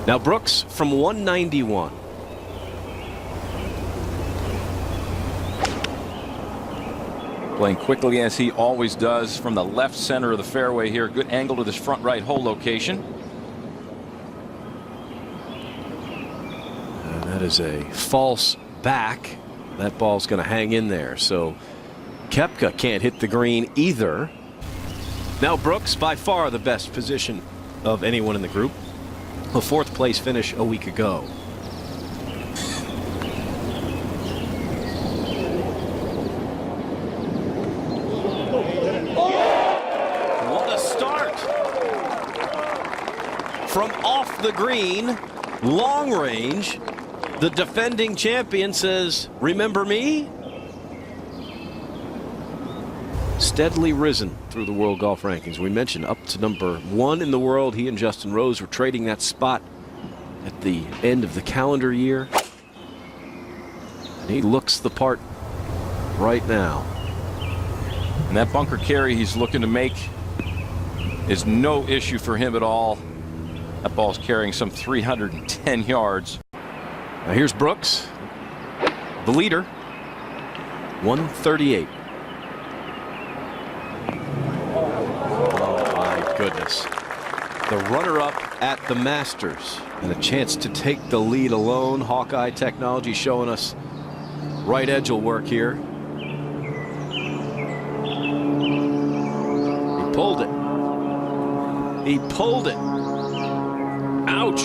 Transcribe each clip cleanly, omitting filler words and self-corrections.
Now Brooks from 191. Playing quickly as he always does from the left center of the fairway here. Good angle to this front right hole location. And that is a false back. That ball's going to hang in there. So Koepka can't hit the green either. Now Brooks, by far the best position of anyone in the group. A fourth place finish a week ago. What a start! From off the green, long range, the defending champion says, "Remember me?" Steadily risen through the world golf rankings. We mentioned up to #1 in the world. He and Justin Rose were trading that spot at the end of the calendar year. And he looks the part right now. And that bunker carry he's looking to make is no issue for him at all. That ball's carrying some 310 yards. Now here's Brooks, the leader, 138. Goodness. The runner-up at the Masters and a chance to take the lead alone. Hawkeye technology showing us right edge will work here. He pulled it. He pulled it. Ouch.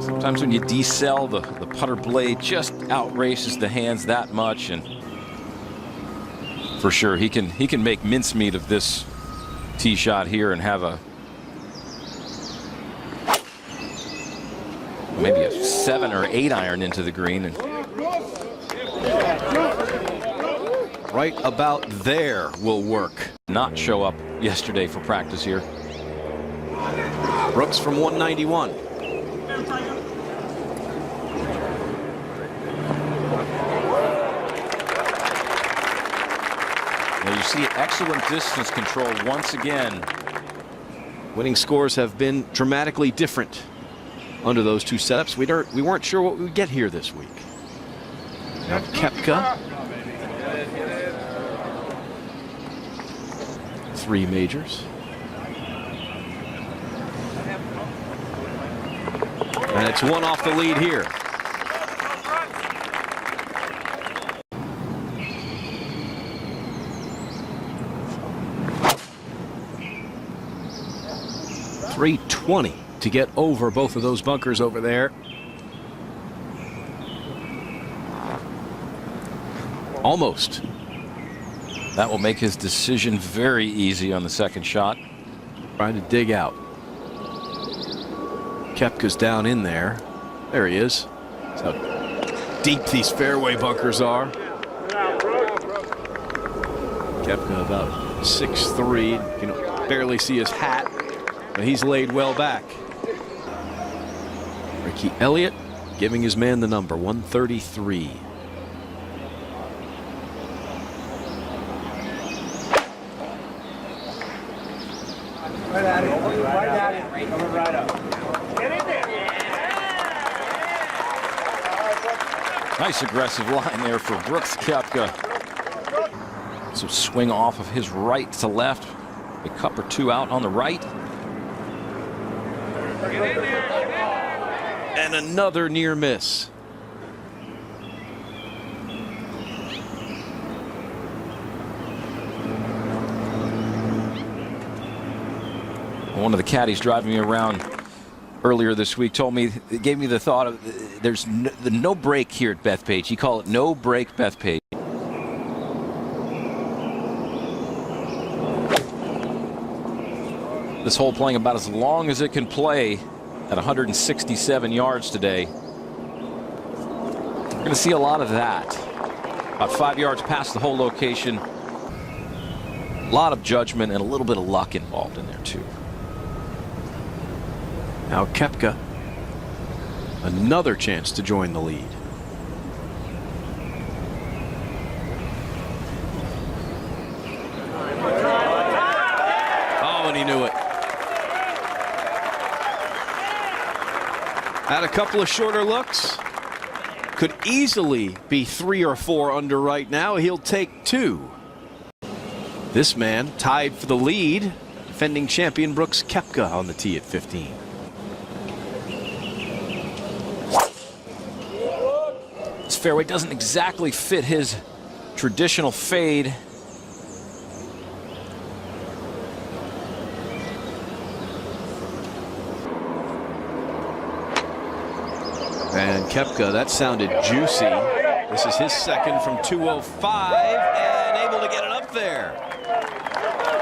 Sometimes when you decel, the putter blade just outraces the hands that much, and for sure, he can make mincemeat of this tee shot here and have a maybe a 7 or 8 iron into the green. And right about there will work. Not show up yesterday for practice here. Brooks from 191. Now you see excellent distance control once again. Winning scores have been dramatically different under those two setups. We weren't sure what we would get here this week. Now Koepka, 3 majors. And it's one off the lead here. .320 to get over both of those bunkers over there. Almost. That will make his decision very easy on the second shot. Trying to dig out. Koepka's down in there. There he is. That's how deep these fairway bunkers are. Koepka about 6'3". You can barely see his hat, but he's laid well back. Ricky Elliott giving his man the number 133. Right at it. Right at it. Coming right up. Get in there. Nice aggressive line there for Brooks Koepka. So swing off of his right to left. A cup or two out on the right. And another near miss. One of the caddies driving me around earlier this week told me, it gave me the thought of there's no break here at Bethpage. He called it no break Bethpage. This hole playing about as long as it can play at 167 yards today. We're going to see a lot of that. About 5 yards past the hole location. A lot of judgment and a little bit of luck involved in there too. Now Koepka, another chance to join the lead. Oh, and he knew it. Had a couple of shorter looks. Could easily be 3 or 4 under right now. He'll take 2. This man tied for the lead. Defending champion Brooks Koepka on the tee at 15. This fairway doesn't exactly fit his traditional fade. And Koepka, that sounded juicy. This is his second from 205 and able to get it up there.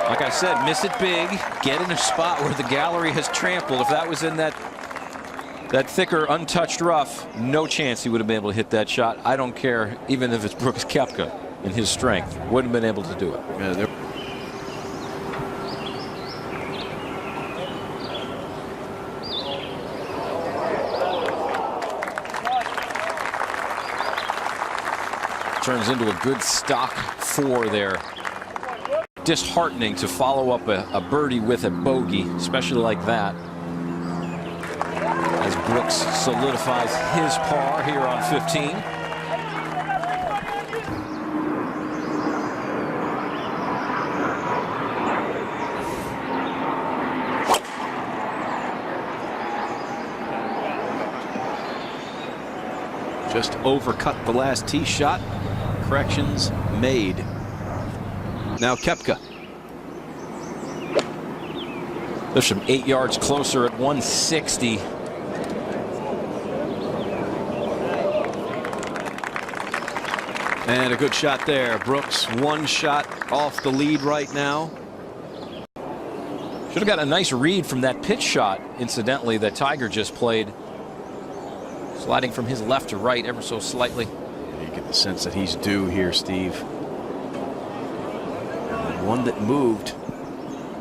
Like I said, miss it big, get in a spot where the gallery has trampled. If that was in that thicker, untouched rough, no chance he would have been able to hit that shot. I don't care, even if it's Brooks Koepka in his strength, wouldn't have been able to do it. Yeah, turns into a good stock 4 there. Disheartening to follow up a birdie with a bogey, especially like that, as Brooks solidifies his par here on 15. just overcut the last tee shot. Corrections made. Now Koepka. There's some 8 yards closer at 160. And a good shot there. Brooks 1 shot off the lead right now. Should have got a nice read from that pitch shot, incidentally, that Tiger just played. Sliding from his left to right ever so slightly. You get the sense that he's due here, Steve. And one that moved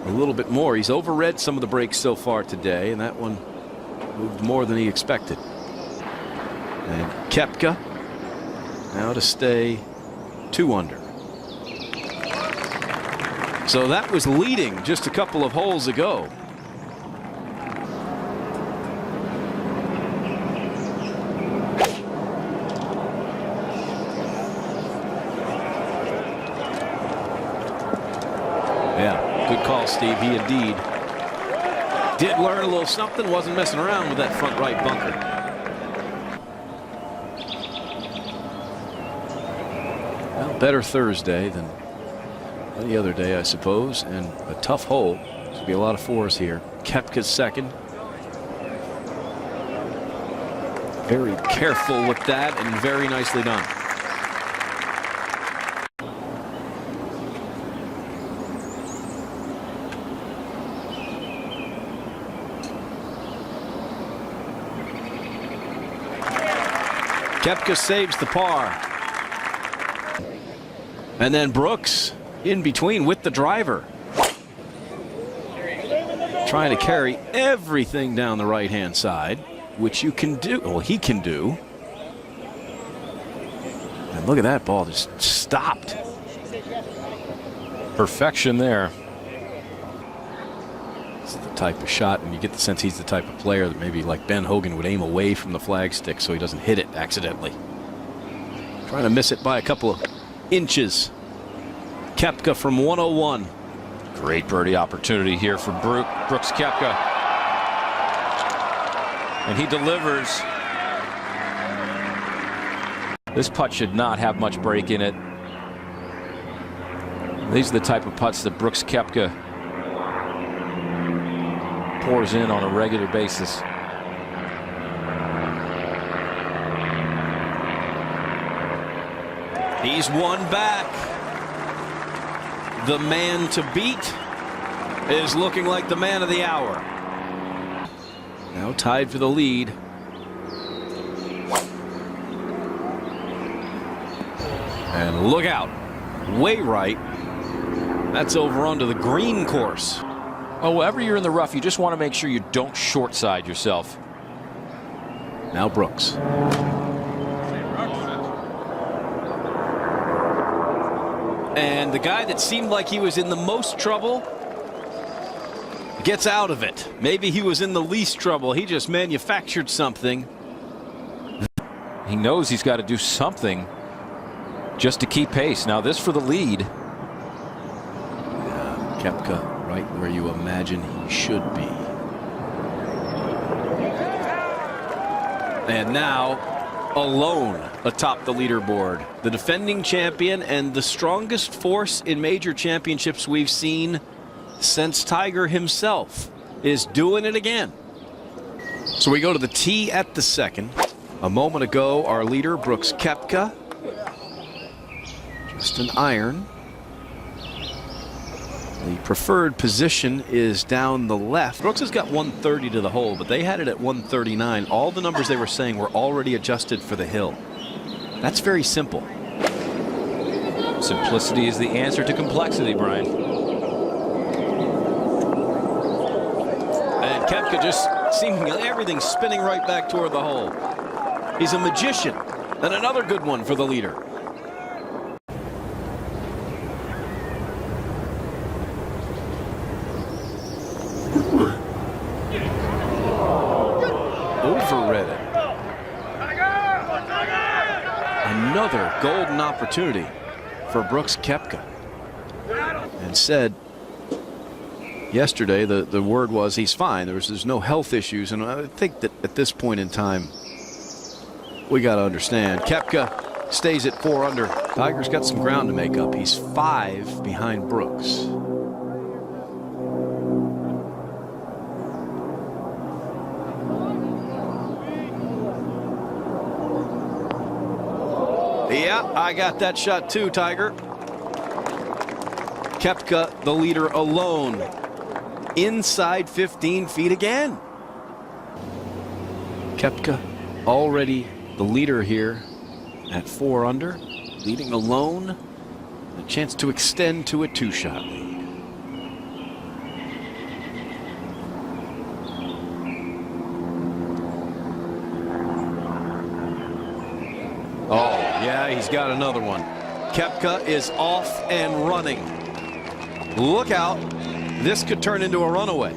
a little bit more. He's overread some of the breaks so far today, and that one moved more than he expected. And Koepka now to stay 2 under. So that was leading just a couple of holes ago. Yeah, good call, Steve. He indeed did learn a little something. Wasn't messing around with that front right bunker. Well, better Thursday than any other day, I suppose, and a tough hole. There's going to be a lot of 4s here. Koepka's second. Very careful with that and very nicely done. Koepka saves the par. And then Brooks in between with the driver. Trying to carry everything down the right-hand side, which you can do. Well, he can do. And look at that ball just stopped. Perfection there. This is the type of shot, and you get the sense he's the type of player that maybe like Ben Hogan would aim away from the flagstick so he doesn't hit it accidentally. Trying to miss it by a couple of inches. Koepka from 101. Great birdie opportunity here for Brooks Koepka. And he delivers. This putt should not have much break in it. These are the type of putts that Brooks Koepka pours in on a regular basis. He's 1 back. The man to beat is looking like the man of the hour. Now tied for the lead. And look out. Way right. That's over onto the green course. Well, wherever you're in the rough, you just want to make sure you don't short side yourself. Now Brooks. And the guy that seemed like he was in the most trouble gets out of it. Maybe he was in the least trouble. He just manufactured something. He knows he's got to do something just to keep pace. Now this for the lead. Koepka right where you imagine he should be. And now alone atop the leaderboard. The defending champion and the strongest force in major championships we've seen since Tiger himself is doing it again. So we go to the tee at the second. A moment ago, our leader, Brooks Koepka. Just an iron. The preferred position is down the left. Brooks has got 130 to the hole, but they had it at 139. All the numbers they were saying were already adjusted for the hill. That's very simple. Simplicity is the answer to complexity, Brian. And Koepka just seemingly everything spinning right back toward the hole. He's a magician. And another good one for the leader. Overread it. Another golden opportunity for Brooks Koepka. And said yesterday the word was he's fine. There's no health issues, and I think that at this point in time we got to understand Koepka stays at 4 under. Tiger's got some ground to make up. He's 5 behind Brooks. Yeah, I got that shot too, Tiger. Koepka, the leader, alone. Inside 15 feet again. Koepka already the leader here at 4 under. Leading alone. A chance to extend to a 2-shot lead. Oh, yeah, he's got another one. Koepka is off and running. Look out. This could turn into a runaway.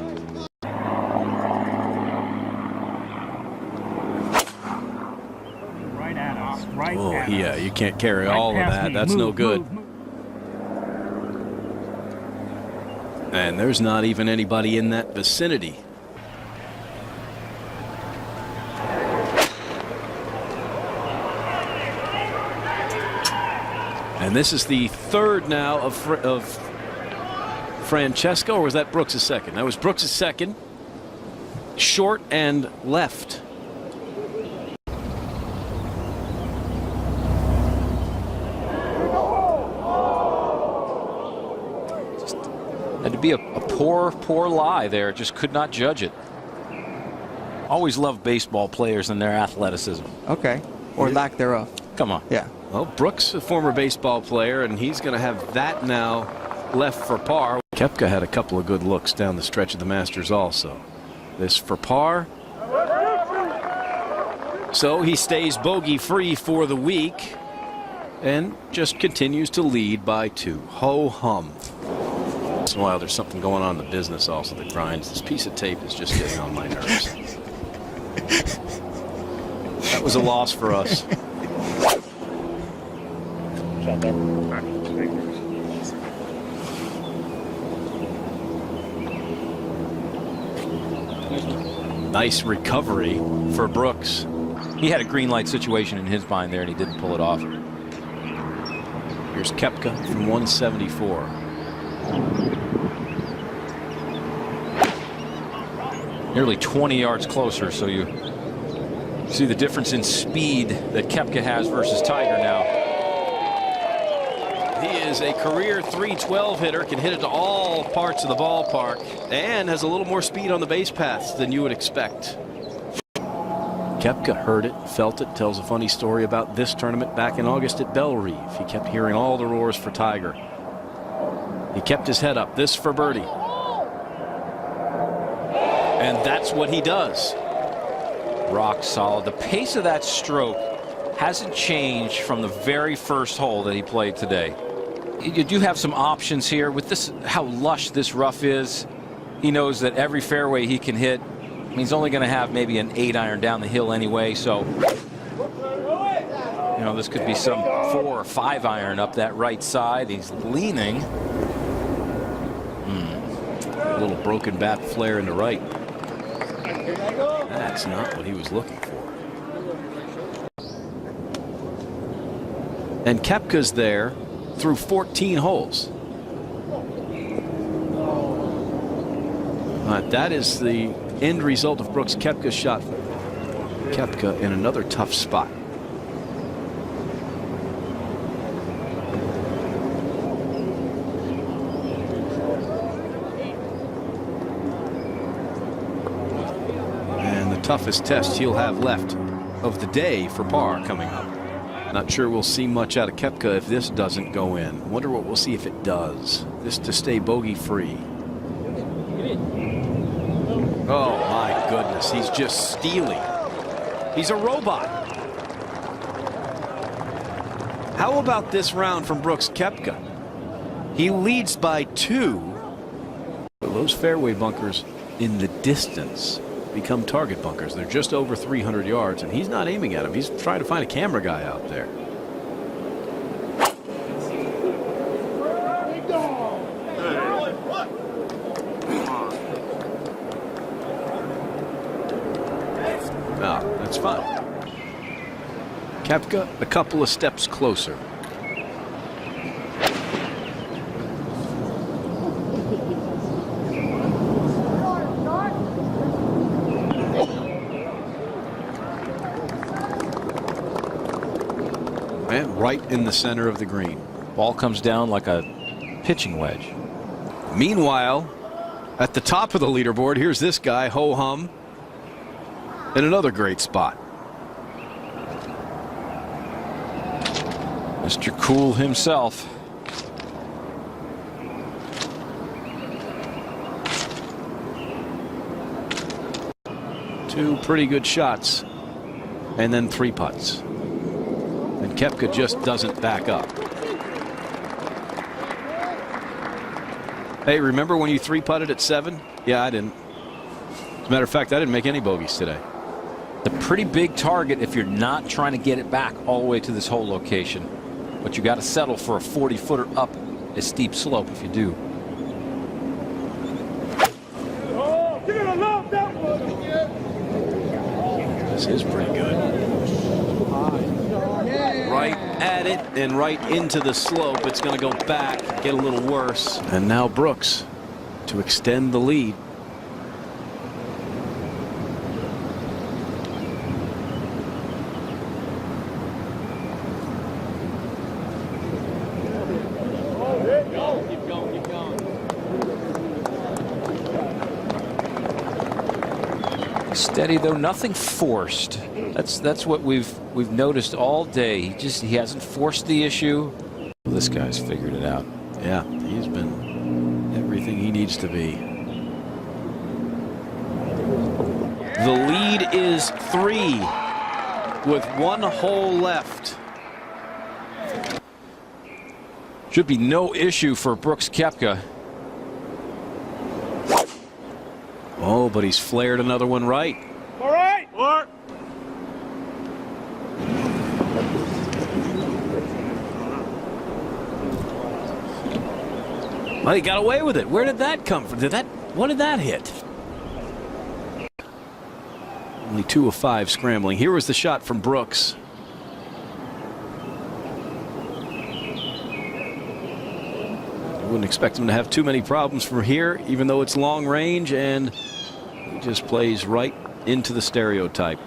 Right at us. Right Oh, at yeah, us. you can't carry Right all of past that. me. That's Move, no good. move, move. And there's not even anybody in that vicinity. And this is the third now of Francesco, or was that Brooks' second? That was Brooks' second. Short and left. Just had to be a poor lie there. Just could not judge it. Always love baseball players and their athleticism. Okay. Or lack thereof. Come on. Yeah. Well, Brooks, a former baseball player, and he's going to have that now left for par. Koepka had a couple of good looks down the stretch of the Masters also. This for par. So he stays bogey free for the week and just continues to lead by 2. Ho hum. Once in a while there's something going on in the business also that grinds. This piece of tape is just getting on my nerves. That was a loss for us. Nice recovery for Brooks. He had a green light situation in his mind there, and he didn't pull it off. Here's Koepka from 174. Nearly 20 yards closer, so you see the difference in speed that Koepka has versus Tiger now. He is a career .312 hitter, can hit it to all parts of the ballpark, and has a little more speed on the base paths than you would expect. Koepka heard it, felt it, tells a funny story about this tournament back in August at Belle Reve. He kept hearing all the roars for Tiger. He kept his head up. This for birdie. And that's what he does. Rock solid. The pace of that stroke hasn't changed from the very first hole that he played today. You do have some options here with this, how lush this rough is. He knows that every fairway he can hit, he's only going to have maybe an 8-iron down the hill anyway. So, you know, this could be some 4 or 5-iron up that right side. He's leaning. A little broken bat flare in the right. That's not what he was looking for. And Koepka's there through 14 holes. That is the end result of Brooks Koepka's shot. Koepka in another tough spot. And the toughest test he'll have left of the day for par coming up. Not sure we'll see much out of Koepka if this doesn't go in. Wonder what we'll see if it does. This to stay bogey free. Oh my goodness, he's just stealing. He's a robot. How about this round from Brooks Koepka? He leads by 2. Those fairway bunkers in the distance become target bunkers. They're just over 300 yards, and he's not aiming at them. He's trying to find a camera guy out there. Oh, that's fine. Koepka a couple of steps closer. And right in the center of the green. Ball comes down like a pitching wedge. Meanwhile, at the top of the leaderboard, here's this guy, ho hum, in another great spot. Mr. Cool himself. Two pretty good shots, and then 3 putts. And Koepka just doesn't back up. Hey, remember when you 3-putted at 7? Yeah, I didn't. As a matter of fact, I didn't make any bogeys today. A pretty big target if you're not trying to get it back all the way to this hole location. But you got to settle for a 40-footer up a steep slope if you do. This is pretty good. Right at it and right into the slope. It's going to go back, get a little worse. And now Brooks to extend the lead. Steady though, nothing forced. That's what we've noticed all day. He hasn't forced the issue. This guy's figured it out. Yeah, he's been everything he needs to be. The lead is 3 with 1 hole left. Should be no issue for Brooks Koepka. Oh, but he's flared another one right. All right. What? Well, he got away with it. Where did that come from? What did that hit? Only 2 of 5 scrambling. Here was the shot from Brooks. I wouldn't expect him to have too many problems from here, even though it's long range, and he just plays right into the stereotype.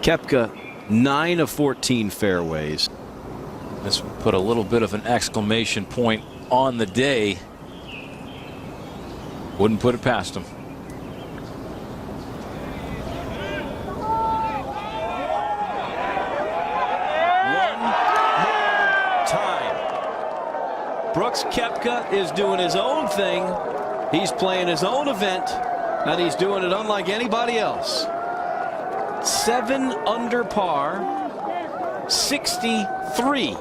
Koepka, 9 of 14 fairways. This would put a little bit of an exclamation point on the day. Wouldn't put it past him. One more time. Brooks Koepka is doing his own thing. He's playing his own event, and he's doing it unlike anybody else. 7 under par, 63.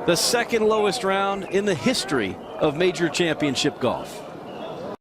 The second lowest round in the history of major championship golf.